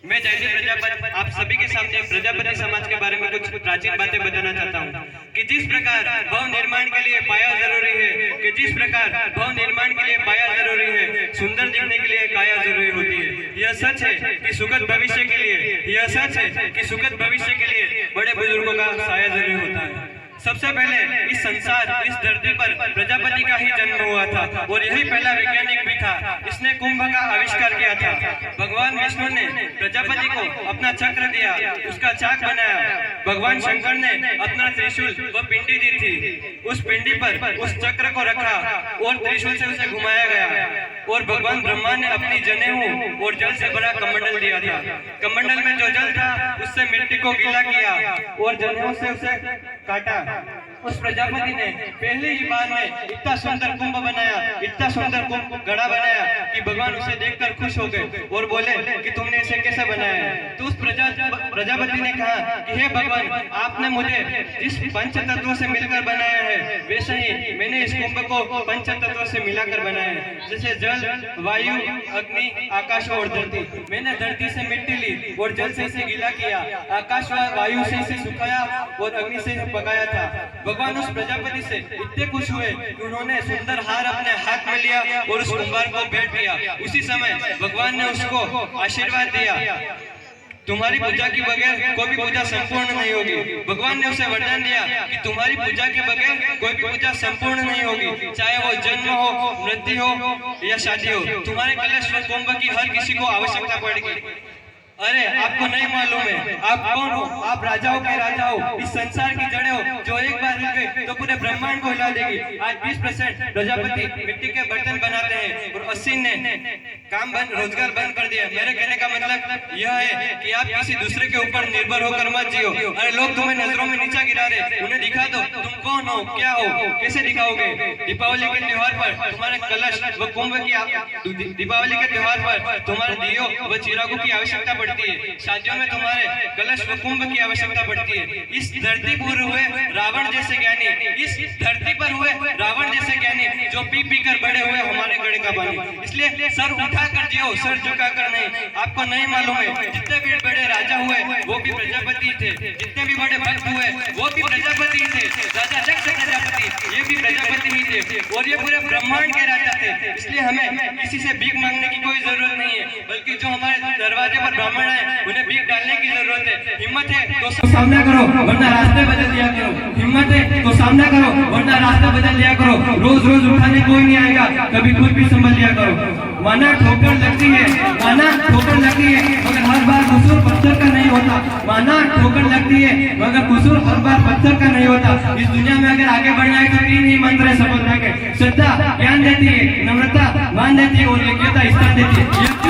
मैं जयदीप प्रजापति आप सभी के सामने प्रजापति समाज के बारे में कुछ प्राचीन बातें बताना चाहता हूँ कि जिस प्रकार भवन निर्माण के लिए पाया जरूरी है, कि जिस प्रकार भवन निर्माण के लिए पाया जरूरी है, सुंदर दिखने के लिए काया जरूरी होती है। यह सच है कि सुखद भविष्य के लिए, यह सच है कि सुखद भविष्य के लिए बड़े बुजुर्गों का साया जरूरी होता है। सबसे पहले इस संसार, इस धरती पर प्रजापति का ही जन्म हुआ था और यही पहला वैज्ञानिक भी था। इसने कुंभ का आविष्कार किया था। भगवान विष्णु ने प्रजापति को अपना चक्र दिया, उसका चाक बनाया। भगवान शंकर ने अपना त्रिशूल व पिंडी दी थी, उस पिंडी पर उस चक्र को रखा और त्रिशूल से उसे घुमाया गया। और भगवान ब्रह्मा ने अपनी जनेऊ और जल से भरा कमंडल दिया था। कमंडल में जो जल था उससे मिट्टी को गीला किया और जनेऊ से उसे काटा। उस प्रजापति ने पहली ही बार में इतना सुंदर कुंभ बनाया, इतना सुंदर कुंभ गढ़ा बनाया कि भगवान उसे देखकर खुश हो गए और बोले कि तुमने इसे कैसे बनाया है। तो उस प्रजापति ने कहा कि हे भगवान, आपने मुझे जिस पंच तत्वों से मिलकर बनाया है वैसे ही मैंने इस कुंभ को पंच तत्वों से मिलाकर बनाया है, जैसे जल, वायु, अग्नि, आकाश और धरती। मैंने धरती से मिट्टी ली और जल से इसे गीला किया, आकाश व वायु से इसे सुखाया और अग्नि से इसे पकाया था। भगवान उस प्रजापति से इतने खुश हुए कि उन्होंने सुंदर हार अपने हाथ में लिया और उस कुंभार को भेंट किया। उसी समय भगवान ने उसको आशीर्वाद दिया, तुम्हारी पूजा के बगैर कोई भी पूजा संपूर्ण नहीं होगी। भगवान ने उसे वरदान दिया कि तुम्हारी पूजा के बगैर कोई भी पूजा संपूर्ण नहीं होगी, चाहे वो जन्म हो, मृत्यु हो या शादी हो। तुम्हारे कलश व कुंभ की हर किसी को आवश्यकता पड़ेगी। अरे आपको नहीं मालूम है आप कौन हो? आप राजाओं के राजा हो, इस संसार की जड़ें हो जो एक बार हिल गए तो पूरे ब्रह्मांड को हिला देगी। आज 20% प्रजापति मिट्टी के बर्तन बनाते हैं और 80 ने काम बंद, रोजगार बंद कर दिया। मेरे कहने का मतलब यह है कि आप किसी दूसरे के ऊपर निर्भर होकर मत जियो। अरे लोग तुम्हें नजरों में नीचा गिरा रहे, उन्हें दिखा दो तुम कौन हो, क्या हो, कैसे दिखाओगे। दीपावली के त्योहार पर तुम्हारे कलश व कुंभ की, दीपावली के त्योहार पर तुम्हारे दियो व चिरागों की आवश्यकता पड़ती है। शादियों में तुम्हारे कलश व कुंभ की आवश्यकता पड़ती है। इस धरती पर हुए रावण जैसे ज्ञानी, इस धरती पर हुए रावण जैसे ज्ञानी जो पी पी कर बड़े हुए हमारे गढ़े का पानी। इसलिए सर उठा कर जियो, सर झुका कर नहीं। आपको नहीं मालूम है जितने भी बड़े राजा हुए वो भी प्रजापति थे, जितने भी बड़े भक्त हुए वो भी प्रजापति थे। राजा दक्ष प्रजापति ये भी प्रजापति ही थे और ये पूरे ब्रह्मांड के राजा थे। इसलिए हमें किसी से भीख मांगने की कोई जरूरत नहीं है, बल्कि जो हमारे दरवाजे पर ब्राह्मण है उन्हें भीख डालने की जरूरत है। हिम्मत है तो सामना करो वरना रास्ते बदल दिया करो, हिम्मत है तो सामना करो वरना रास्ता बदल दिया करो। रोज रोज उठाने कोई नहीं आएगा, कभी खुद भी संभल लिया करो। माना ठोकर लगती है, माना ठोकर लगती है मगर हर बार कसूर पत्थर का नहीं होता। माना ठोकर लगती है मगर कसूर हर बार पत्थर का नहीं होता। इस दुनिया में अगर आगे बढ़ना है तो 3 ही मंत्र है सफलता के। श्रद्धा ज्ञान देती है, नम्रता मान देती है और योग्यता स्थान देती है।